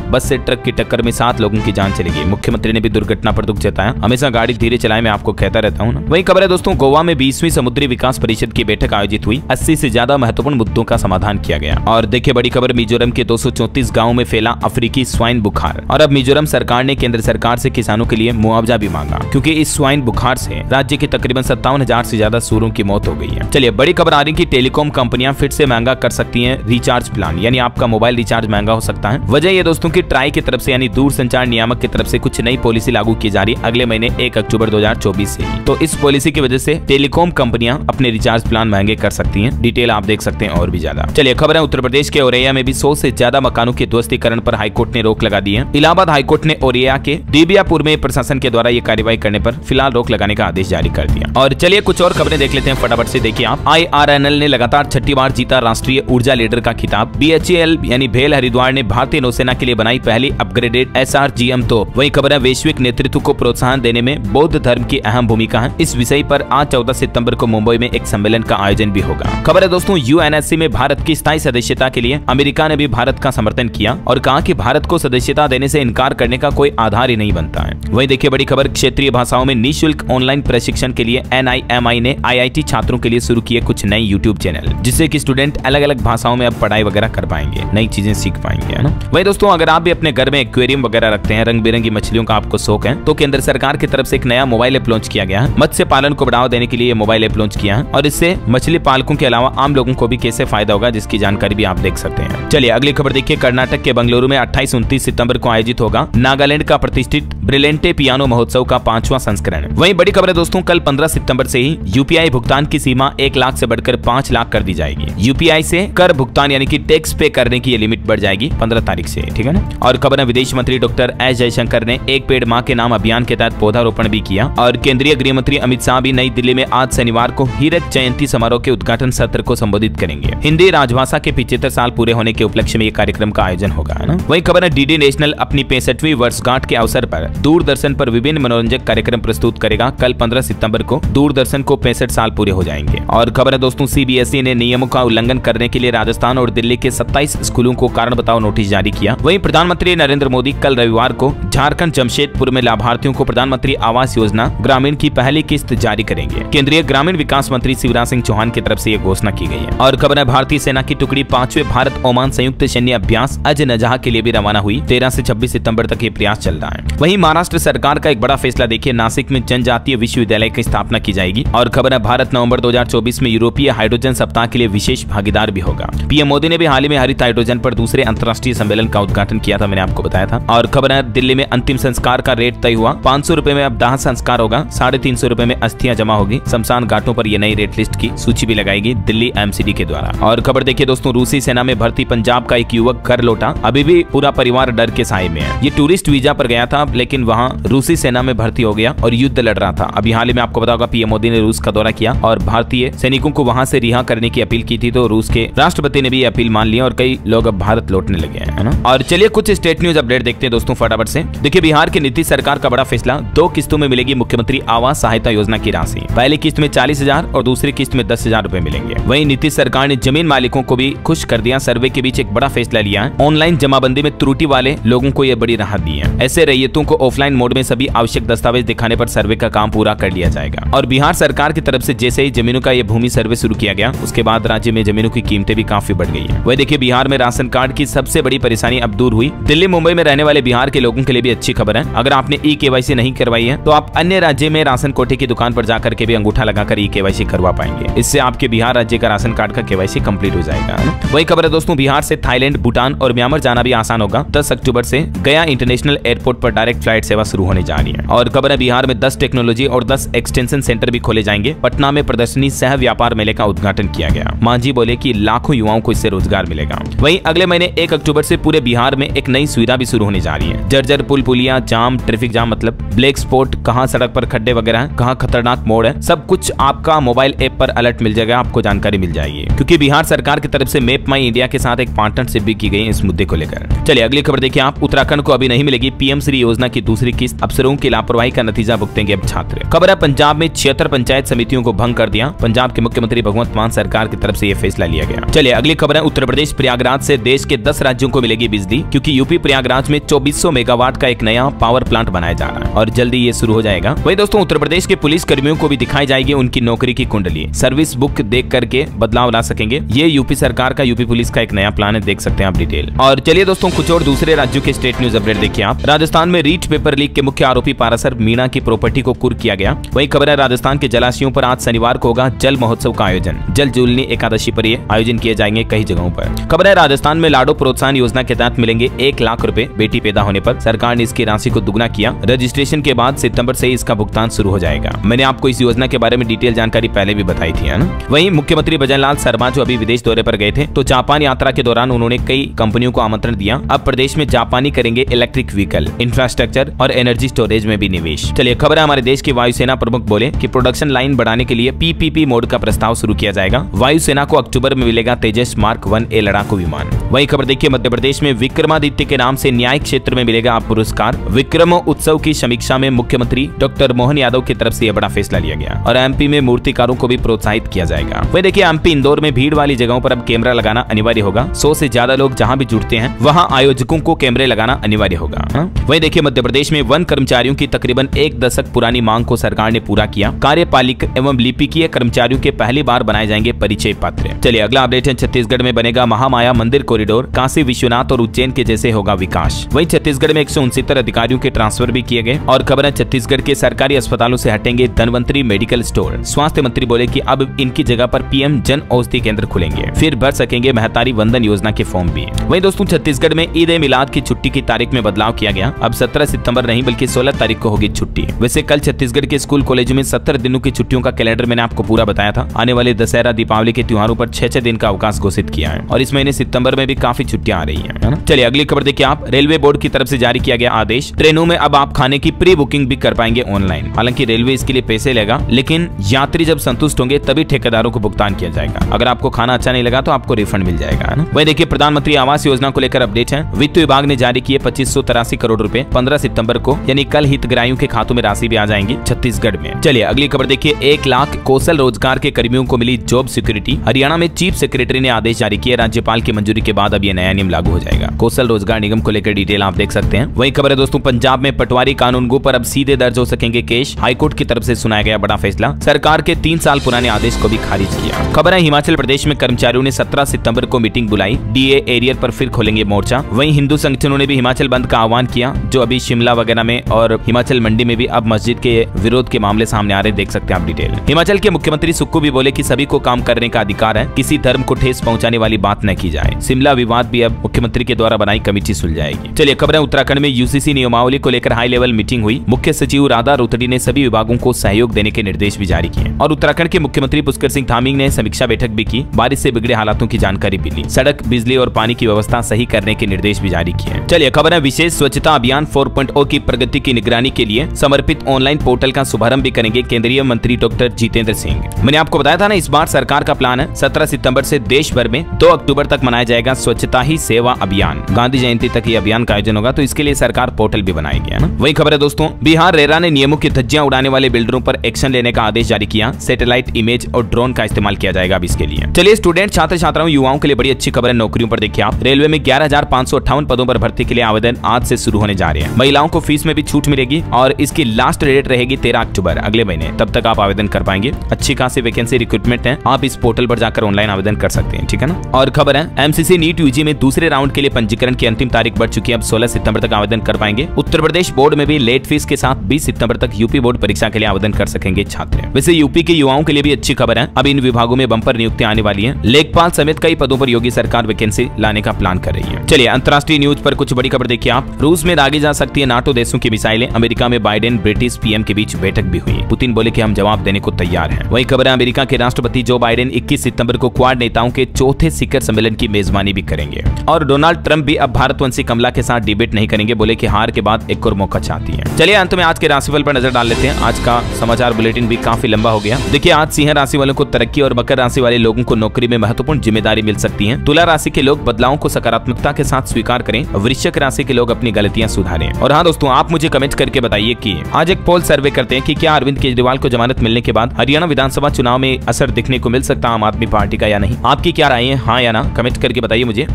बस से ट्रक की टक्कर में 7 लोगों की जान चली गई। मुख्यमंत्री ने भी दुर्घटना पर दुख जताया। हमेशा गाड़ी धीरे चलाएं, मैं आपको कहता रहता हूँ ना। वही खबर है दोस्तों, गोवा में 20वीं समुद्री विकास परिषद की बैठक आयोजित हुई। 80 से ज्यादा महत्वपूर्ण मुद्दों का समाधान किया गया। और देखिए बड़ी खबर, मिजोरम के 234 गाँव में फैला अफ्रीकी स्वाइन बुखार। और अब मिजोरम सरकार ने केंद्र सरकार से किसानों के लिए मुआवजा भी मांगा, क्योंकि इस स्वाइन बुखार से राज्य के तकरीबन 57,000 से ज्यादा सूरों की मौत हो गई है। चलिए बड़ी खबर आ रही कि टेलीकॉम कंपनियां फिर से महंगा कर सकती हैं रिचार्ज प्लान, यानी आपका मोबाइल रिचार्ज महंगा हो सकता है। वजह ये दोस्तों की ट्राई की तरफ से यानी दूर संचार नियामक की तरफ से कुछ नई पॉलिसी लागू की जा रही है अगले महीने 1 अक्टूबर 2024 से ही। तो इस पॉलिसी की वजह से टेलीकॉम कंपनियां अपने रिचार्ज प्लान महंगे कर सकती हैं। डिटेल आप देख सकते हैं और भी ज्यादा। चलिए खबर है, उत्तर प्रदेश के औरैया में भी 100 से ज्यादा मकानों के ध्वस्तीकरण पर हाईकोर्ट ने रोक लगा दी है। इलाहाबाद हाईकोर्ट ने औरैया के दिबियापुर में प्रशासन के द्वारा ये कार्रवाई करने पर फिलहाल रोक लगाने का आदेश जारी कर दिया। और चलिए कुछ और खबरें देख लेते हैं फटाफट से। देखिए आप, IRNL ने लगातार 6ठी बार जीता राष्ट्रीय ऊर्जा लीडर का खिताब। BHEL यानी भेल हरिद्वार ने भारतीय नौसेना के लिए बनाई पहली अपग्रेडेड SRGM तोप। वही खबर है, वैश्विक नेतृत्व को प्रोत्साहन देने में बौद्ध धर्म की अहम भूमिका है। इस विषय पर आज 14 सितंबर को मुंबई में एक सम्मेलन का आयोजन भी होगा। खबर है दोस्तों, UNSC में भारत की स्थायी सदस्यता के लिए अमेरिका ने भी भारत का समर्थन किया और कहा कि भारत को सदस्यता देने से इनकार करने का कोई आधार ही नहीं बनता है। वही देखिए बड़ी खबर, क्षेत्रीय भाषाओं में निःशुल्क ऑनलाइन प्रशिक्षण के लिए NIMI ने IIT छात्रों के लिए शुरू किए कुछ नए YouTube चैनल, जिससे कि स्टूडेंट अलग अलग भाषाओं में अब पढ़ाई वगैरह कर पाएंगे, नई चीजें सीख पाएंगे, है ना। वही दोस्तों, अगर आप भी अपने घर में एक्वेरियम वगैरह रखते हैं, रंग बिरंगी मछलियों का आपको शौक है, तो केंद्र सरकार की तरफ से एक नया मोबाइल ऐप लॉन्च किया गया है। मत्स्य पालन को बढ़ावा देने के लिए मोबाइल ऐप लॉन्च किया है और इससे मछली पालकों के अलावा आम लोगों को भी कैसे फायदा होगा, जिसकी जानकारी भी आप देख सकते हैं। चलिए अगली खबर देखिए, कर्नाटक के बेंगलुरु में 28-29 सितंबर को आयोजित होगा नागालैंड का प्रतिष्ठित ब्रिलियंटे पियानो महोत्सव का 5वां संस्करण। वहीं बड़ी खबर है दोस्तों, कल 15 सितंबर से ही UPI भुगतान की सीमा 1 लाख से बढ़कर 5 लाख कर दी जाएगी। UPI से कर भुगतान यानी कि टैक्स पे करने की ये लिमिट बढ़ जाएगी 15 तारीख से, ठीक है ना। और खबर है, विदेश मंत्री डॉक्टर एस जयशंकर ने एक पेड़ मां के नाम अभियान के तहत पौधारोपण भी किया। और केंद्रीय गृह मंत्री अमित शाह भी नई दिल्ली में आज शनिवार को हीरक जयंती समारोह के उद्घाटन सत्र को संबोधित करेंगे। हिंदी राजभाषा के 75 साल पूरे होने के उपलक्ष्य में ये कार्यक्रम का आयोजन होगा, है ना। वही खबर है, DD नेशनल अपनी 65वीं वर्षगांठ के अवसर पर दूरदर्शन पर विभिन्न मनोरंजक कार्यक्रम प्रस्तुत करेगा। कल 15 सितंबर को दूरदर्शन को 65 साल पूरे हो जाएंगे। और खबर है दोस्तों, CBSE ने नियमों का उल्लंघन करने के लिए राजस्थान और दिल्ली के 27 स्कूलों को कारण बताओ नोटिस जारी किया। वहीं प्रधानमंत्री नरेंद्र मोदी कल रविवार को झारखंड जमशेदपुर में लाभार्थियों को प्रधानमंत्री आवास योजना ग्रामीण की पहली किस्त जारी करेंगे। केंद्रीय ग्रामीण विकास मंत्री शिवराज सिंह चौहान की तरफ से ये घोषणा की गई है। और खबर है, भारतीय सेना की टुकड़ी 5वें भारत ओमान संयुक्त सैन्य अभ्यास अज नजाह के लिए भी रवाना हुई। 13 से 26 सितंबर तक ये प्रयास चल रहा है। वहीं महाराष्ट्र सरकार का एक बड़ा फैसला देखिए, नासिक में जनजातीय विश्वविद्यालय की स्थापना की जाएगी। और खबर है, भारत नवंबर 2024 में यूरोपीय हाइड्रोजन सप्ताह के लिए विशेष भागीदार भी होगा। PM मोदी ने भी हाल ही में हरित हाइड्रोजन पर दूसरे अंतर्राष्ट्रीय सम्मेलन का उद्घाटन किया था, मैंने आपको बताया था। और खबर है, दिल्ली में अंतिम संस्कार का रेट तय हुआ। 500 रुपए में अब दाह संस्कार होगा, 350 रुपए में अस्थियां जमा होगी। शमशान घाटों पर यह नई रेट लिस्ट की सूची भी लगाएगी दिल्ली MCD के द्वारा। और खबर देखिए दोस्तों, रूसी सेना में भर्ती पंजाब का एक युवक घर लौटा, अभी भी पूरा परिवार डर के साए में है। ये टूरिस्ट वीजा पर गया था, लेकिन वहाँ रूसी सेना में भर्ती हो गया और युद्ध लड़ रहा था। अभी हाल ही में आपको पता होगा PM मोदी ने रूस का दौरा किया और भारतीय सैनिकों को वहां से रिहा करने की अपील की थी, तो रूस के राष्ट्रपति ने भी अपील मान ली और कई लोग अब भारत लौटने लगे हैं, है ना। और चलिए कुछ स्टेट न्यूज अपडेट देखते हैं दोस्तों फटाफट से। देखिए, बिहार की नीतीश सरकार का बड़ा फैसला, 2 किस्तों में मिलेगी मुख्यमंत्री आवास सहायता योजना की राशि। पहली किस्त में 40,000 और दूसरी किस्त में 10,000 रुपए मिलेंगे। वहीं नीतीश सरकार ने जमीन मालिकों को भी खुश कर दिया। सर्वे के बीच एक बड़ा फैसला लिया है। ऑनलाइन जमाबंदी में त्रुटि वाले लोगों को यह बड़ी राहत दी है। ऐसे रैयतों को ऑफलाइन मोड में सभी आवश्यक दस्तावेज दिखाने पर सर्वे का काम पूरा कर लिया जाएगा। और बिहार सरकार की तरफ से जैसे ही जमीनों का ये भूमि सर्वे शुरू किया गया, उसके बाद राज्य में जमीनों की कीमतें भी काफी बढ़ गई है। वही देखिए, बिहार में राशन कार्ड की सबसे बड़ी परेशानी अब दूर हुई। दिल्ली मुंबई में रहने वाले बिहार के लोगों के लिए भी अच्छी खबर है। अगर आपने E-KYC नहीं करवाई है तो आप अन्य राज्य में राशन कोटे की दुकान पर जाकर के भी अंगूठा लगाकर E-KYC करवा पाएंगे। इससे आपके बिहार राज्य का राशन कार्ड का KYC कंप्लीट हो जाएगा। वही खबर है दोस्तों, बिहार से थाईलैंड, भूटान और म्यांमार जाना भी आसान होगा। 10 अक्टूबर से गया इंटरनेशनल एयरपोर्ट पर डायरेक्ट फ्लाइट सेवा शुरू होने जा रही है। और खबर है, बिहार में 10 टेक्नोलॉजी और 10 एक्सटेंशन सेंटर भी खोले जाएंगे। पटना में प्रदर्शनी सह व्यापार मेले का उद्घाटन किया गया। मांझी बोले कि लाखों युवाओं को इससे रोजगार मिलेगा। वहीं अगले महीने 1 अक्टूबर से पूरे बिहार में एक नई सुविधा भी शुरू होने जा रही है। जर्जर पुल पुलिया जाम, ट्रैफिक जाम मतलब ब्लैक स्पॉट, कहां सड़क पर खड्डे वगैरह रहा है, कहाँ खतरनाक मोड़ है, सब कुछ आपका मोबाइल ऐप पर अलर्ट मिल जाएगा, आपको जानकारी मिल जाएगी। क्योंकि बिहार सरकार की तरफ से मैप माई इंडिया के साथ एक पार्टनरशिप भी की गई है इस मुद्दे को लेकर। चलिए अगली खबर देखिए आप। उत्तराखंड को अभी नहीं मिलेगी पीएम श्री योजना की दूसरी किस्त, अफसरों की लापरवाही का नतीजा भुगतेंगे अब छात्र। खबर है पंजाब में 76 पंचायत समितियों को भंग कर दिया, पंजाब के मुख्यमंत्री भगवंत मान सरकार की तरफ से यह फैसला लिया गया। चलिए अगली खबर है। उत्तर प्रदेश प्रयागराज से देश के 10 राज्यों को मिलेगी बिजली, क्योंकि यूपी प्रयागराज में 2400 मेगावाट का एक नया पावर प्लांट बनाया जा रहा है और जल्दी ये शुरू हो जाएगा। वही दोस्तों उत्तर प्रदेश के पुलिस कर्मियों को भी दिखाई जाएगी उनकी नौकरी की कुंडली, सर्विस बुक देख करके बदलाव ला सकेंगे। ये यूपी सरकार का, यूपी पुलिस का एक नया प्लान है, देख सकते हैं आप डिटेल। और चलिए दोस्तों कुछ और दूसरे राज्यों के स्टेट न्यूज अपडेट देखिए आप। राजस्थान में रीट पेपर लीक के मुख्य आरोपी पारासर मीणा की प्रॉपर्टी को कुर्क किया गया। वही खबर है राजस्थान के जलाशयों पर आज शनिवार को होगा जल महोत्सव का आयोजन, जल जूलनी एकादशी पर ये आयोजन किए जाएंगे कई जगहों पर। खबर है राजस्थान में लाडो प्रोत्साहन योजना के तहत मिलेंगे 1 लाख रुपए बेटी पैदा होने पर, सरकार ने इसकी राशि को दुगना किया। रजिस्ट्रेशन के बाद सितंबर से इसका भुगतान शुरू हो जाएगा। मैंने आपको इस योजना के बारे में डिटेल जानकारी पहले भी बताई थी, है ना। वहीं मुख्यमंत्री भजनलाल शर्मा जो अभी विदेश दौरे पर गए थे, तो जापान यात्रा के दौरान उन्होंने कई कंपनियों को आमंत्रण दिया। अब प्रदेश में जापानी करेंगे इलेक्ट्रिक व्हीकल, इंफ्रास्ट्रक्चर और एनर्जी स्टोरेज में भी निवेश। चलिए खबर है हमारे देश की वायुसेना प्रमुख बोले कि प्रोडक्शन लाइन बढ़ाने के लिए पीपीपी मोड का प्रस्ताव शुरू किया जाएगा। वायुसेना को अक्टूबर में मिलेगा तेजस मार्क 1A लड़ाकू विमान। वही खबर देखिए मध्य प्रदेश में विक्रमादित्य के नाम से न्यायिक क्षेत्र में मिलेगा पुरस्कार। विक्रम उत्सव की समीक्षा में मुख्यमंत्री डॉक्टर मोहन यादव की तरफ से यह बड़ा फैसला लिया गया और एमपी में मूर्तिकारों को भी प्रोत्साहित किया जाएगा। वही देखिए एमपी इंदौर में भीड़ वाली जगहों पर अब कैमरा लगाना अनिवार्य होगा। 100 से ज्यादा लोग जहां भी जुड़ते हैं वहां आयोजकों को कैमरे लगाना अनिवार्य होगा। वही देखिए मध्य प्रदेश में वन कर्मचारियों की तकरीबन 1 दशक पुरानी मांग को सरकार ने पूरा किया। कार्यपालिक एवं लिपिकीय कर्मचारियों के पहली बार बनाए जाएंगे परिचय पत्र। चलिए अगला अपडेट है। छत्तीसगढ़ में बनेगा महामाया मंदिर कॉरिडोर, काशी विश्वनाथ और उज्जैन के जैसे होगा विकास। वही छत्तीसगढ़ में 169 अधिकारियों के ट्रांसफर भी किए गए। और खबर है छत्तीसगढ़ के सरकारी अस्पतालों से हटेंगे धनवंतरी मेडिकल स्टोर। स्वास्थ्य मंत्री बोले कि अब इनकी जगह पर पीएम जन औषधि केंद्र खुलेंगे, फिर भर सकेंगे महतारी वंदन योजना के फॉर्म भी। वहीं दोस्तों छत्तीसगढ़ में ईद ए मिलाद की छुट्टी की तारीख में बदलाव किया गया। अब 17 सितंबर नहीं बल्कि 16 तारीख को होगी छुट्टी। वैसे कल छत्तीसगढ़ के स्कूल कॉलेजों में 17 दिनों की छुट्टियों का कैलेंडर मैंने आपको पूरा बताया था। आने वाले दशहरा दीपावली के त्योहारों पर 6-6 दिन का अवकाश घोषित किया है और इस महीने सितंबर में भी काफी छुट्टियां आ रही है ना। चलिए अगली खबर देखिए आप। रेलवे बोर्ड की तरफ से जारी किया गया आदेश, ट्रेनों में अब आप खाने की प्री बुकिंग भी कर पाएंगे ऑनलाइन। हालांकि रेलवे इसके लिए पैसे लेगा, लेकिन यात्री जब संतुष्ट होंगे तभी ठेकेदारों को भुगतान किया जाएगा। अगर आपको खाना अच्छा नहीं लगा तो आपको रिफंड मिल जाएगा ना। वही देखिए प्रधानमंत्री आवास योजना को लेकर अपडेट है। वित्त विभाग ने जारी किए 2583 करोड़ रुपए 15 सितंबर को, यानी कल हितग्राहियों के खातों में राशि भी आ जाएंगी छत्तीसगढ़ में। चलिए अगली खबर देखिए। 1 लाख कौशल रोजगार के कर्मियों को मिली जॉब सिक्योरिटी। हरियाणा में चीफ सेक्रेटरी ने आदेश जारी किया। राज्यपाल की मंजूरी के बाद अब यह नया नियम लागू हो जाएगा। कौशल रोजगार निगम को लेकर डिटेल आप देख सकते हैं। वही खबर है दोस्तों पंजाब में पटवारी कानून गो पर अब सीधे दर्ज हो सकेंगे केस। हाईकोर्ट की तरफ से सुनाया गया बड़ा फैसला, सरकार के 3 साल पुराने आदेश को भी खारिज किया। खबर है हिमाचल प्रदेश में कर्मचारियों ने 17 सितंबर को मीटिंग बुलाई। डीए एरियर पर फिर खोलेंगे मोर्चा। वहीं हिंदू संगठनों ने भी हिमाचल बंद का आह्वान किया, जो अभी शिमला वगैरह में और हिमाचल मंडी में भी अब मस्जिद के विरोध के मामले सामने आ रहे, देख सकते हैं आप डिटेल। हिमाचल के मुख्यमंत्री सुक्खू भी बोले कि सभी को काम करने का अधिकार है, किसी धर्म को ठेस पहुंचाने वाली बात न की जाए। शिमला विवाद भी अब मुख्यमंत्री के द्वारा बनाई कमेटी सुलझाएगी। चलिए खबर है उत्तराखंड में यूजीसी नियमावली को लेकर हाई लेवल मीटिंग हुई। मुख्य सचिव राधा रुतड़ी ने सभी विभागों को सहयोग देने के निर्देश भी जारी किए और उत्तराखंड के मुख्यमंत्री पुष्कर सिंह धामी ने समीक्षा बैठक भी की। बारिश से बिगड़े हालातों की जानकारी भी ली। सड़क, बिजली और पानी की व्यवस्था सही करने के निर्देश भी जारी किए। चलिए खबर है विशेष स्वच्छता अभियान 4.0 की प्रगति की निगरानी के लिए समर्पित ऑनलाइन पोर्टल का शुभारंभ भी करेंगे केंद्रीय मंत्री डॉक्टर जितेंद्र सिंह। मैंने आपको बताया था ना, इस बार सरकार का प्लान है 17 सितंबर से देश भर में 2 अक्टूबर तक मनाया जाएगा स्वच्छता ही सेवा अभियान। गांधी जयंती तक ये अभियान का आयोजन होगा, तो इसके लिए सरकार पोर्टल भी बनाएगी, है ना। वही खबर है दोस्तों बिहार रेरा ने नियमों की धज्जियां उड़ाने वाले बिल्डरों पर एक्शन लेने का आदेश जारी किया। सैटेलाइट इमेज और ड्रोन का इस्तेमाल किया जाएगा अब इसके लिए। चलिए स्टूडेंट, छात्र छात्राओं, युवाओं के लिए बड़ी अच्छी खबर है नौकरियों पर। देखिए आप, रेलवे में 11,558 पदों पर भर्ती के लिए आवेदन आज से शुरू होने जा रहे हैं। महिलाओं को फीस में भी छूट मिलेगी और इसकी लास्ट डेट रहेगी 13 अक्टूबर अगले महीने। तब तक आप आवेदन कर पाएंगे। अच्छी खासी वैकेंसी रिक्रूटमेंट है, आप इस पोर्टल पर जाकर ऑनलाइन आवेदन कर सकते हैं, ठीक है ना। और खबर है एमसीसी नीट यूजी में दूसरे राउंड के लिए पंजीकरण की अंतिम तारीख बढ़ चुकी है। अब 16 सितंबर तक आवेदन कर पाएंगे। उत्तर प्रदेश बोर्ड में भी लेट फीस के साथ 20 सितंबर तक यूपी बोर्ड परीक्षा के लिए आवेदन कर सकेंगे छात्र। वैसे यूपी के युवाओं के लिए भी अच्छी खबर है, अब इन विभागों में बंपर नियुक्तियां आने वाली हैं। लेखपाल समेत कई पदों पर योगी सरकार वैकेंसी लाने का प्लान कर रही है। चलिए अंतर्राष्ट्रीय न्यूज पर कुछ बड़ी खबर देखिए आप। रूस में दागी जा सकती है नाटो देशों की मिसाइलें। अमेरिका में बाइडेन ब्रिटिश पीएम के बीच बैठक भी हुई। पुतिन बोले कि हम जवाब देने को तैयार हैं। वही खबर है अमेरिका के राष्ट्रपति जो बाइडेन 21 सितंबर को क्वाड नेताओं के चौथे शिखर सम्मेलन की मेजबानी भी करेंगे। और डोनाल्ड ट्रंप भी अब भारतवंशी कमला के साथ डिबेट नहीं करेंगे, बोले कि हार के बाद एक और मौका चाहती है। चलिए अंत में आज के राशिफल पर नजर डाल लेते हैं। हैं, आज का समाचार बुलेटिन भी काफी लंबा हो गया। देखिए, आज सिंह राशि वालों को तरक्की और मकर राशि वाले लोगों को नौकरी में महत्वपूर्ण जिम्मेदारी मिल सकती है। तुला राशि के लोग बदलावों को सकारात्मकता के साथ स्वीकार करें। वृश्चिक राशि के लोग अपनी गलतियां सुधारें। और हाँ दोस्तों, आप मुझे कमेंट करके बताइए कि आज एक पोल सर्वे करते हैं कि क्या अरविंद केजरीवाल को जमानत मिलने के बाद हरियाणा विधानसभा चुनाव में असर दिखने को मिल सकता है आम आदमी पार्टी का या नहीं। आपकी क्या राय है, हाँ या ना, कमेंट करके बताइए मुझे।